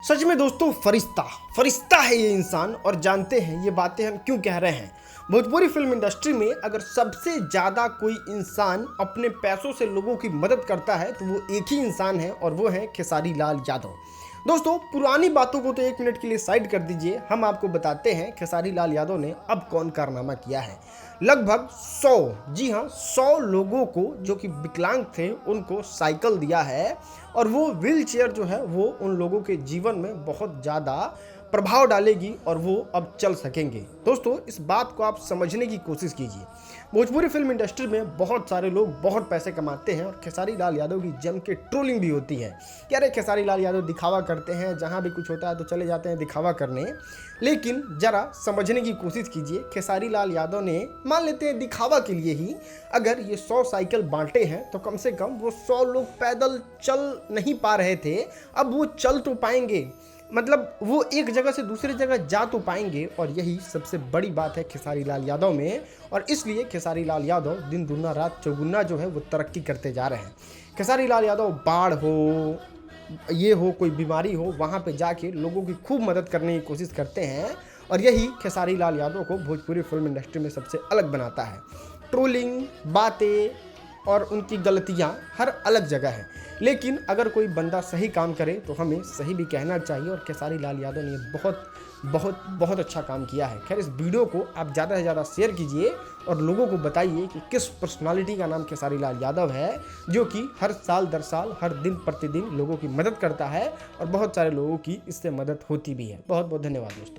सच में दोस्तों फरिश्ता फरिश्ता है ये इंसान। और जानते हैं ये बातें हम क्यों कह रहे हैं। भोजपुरी फिल्म इंडस्ट्री में अगर सबसे ज़्यादा कोई इंसान अपने पैसों से लोगों की मदद करता है तो वो एक ही इंसान है और वो है खेसारी लाल यादव। दोस्तों पुरानी बातों को तो एक मिनट के लिए साइड कर दीजिए, हम आपको बताते हैं खेसारी लाल यादव ने अब कौन कारनामा किया है। लगभग 100, जी हाँ 100 लोगों को जो कि विकलांग थे उनको साइकिल दिया है और वो व्हील चेयर जो है वो उन लोगों के जीवन में बहुत ज़्यादा प्रभाव डालेगी और वो अब चल सकेंगे। दोस्तों इस बात को आप समझने की कोशिश कीजिए। भोजपुरी फिल्म इंडस्ट्री में बहुत सारे लोग बहुत पैसे कमाते हैं और खेसारी लाल यादव की जम के ट्रोलिंग भी होती है कि अरे खेसारी लाल यादव दिखावा करते हैं, जहाँ भी कुछ होता है तो चले जाते हैं दिखावा करने। लेकिन जरा समझने की कोशिश कीजिए, खेसारी लाल यादव ने मान लेते हैं दिखावा के लिए ही अगर ये 100 साइकिल बांटे हैं तो कम से कम वो 100 लोग पैदल चल नहीं पा रहे थे, अब वो चल तो पाएंगे। मतलब वो एक जगह से दूसरी जगह जा तो पाएंगे और यही सबसे बड़ी बात है खेसारी लाल यादव में। और इसलिए खेसारी लाल यादव दिन दुगना रात चौगुना जो है वो तरक्की करते जा रहे हैं। खेसारी लाल यादव बाढ़ हो, ये हो, कोई बीमारी हो, वहाँ पे जाके लोगों की खूब मदद करने की कोशिश करते हैं और यही खेसारी लाल यादव को भोजपुरी फिल्म इंडस्ट्री में सबसे अलग बनाता है। ट्रोलिंग, बातें और उनकी गलतियां हर अलग जगह है, लेकिन अगर कोई बंदा सही काम करे तो हमें सही भी कहना चाहिए और खेसारी लाल यादव ने बहुत बहुत बहुत अच्छा काम किया है। खैर इस वीडियो को आप ज़्यादा से ज़्यादा शेयर कीजिए और लोगों को बताइए कि किस पर्सनालिटी का नाम खेसारी लाल यादव है, जो कि हर साल दर साल हर दिन प्रतिदिन लोगों की मदद करता है और बहुत सारे लोगों की इससे मदद होती भी है। बहुत बहुत धन्यवाद दोस्तों।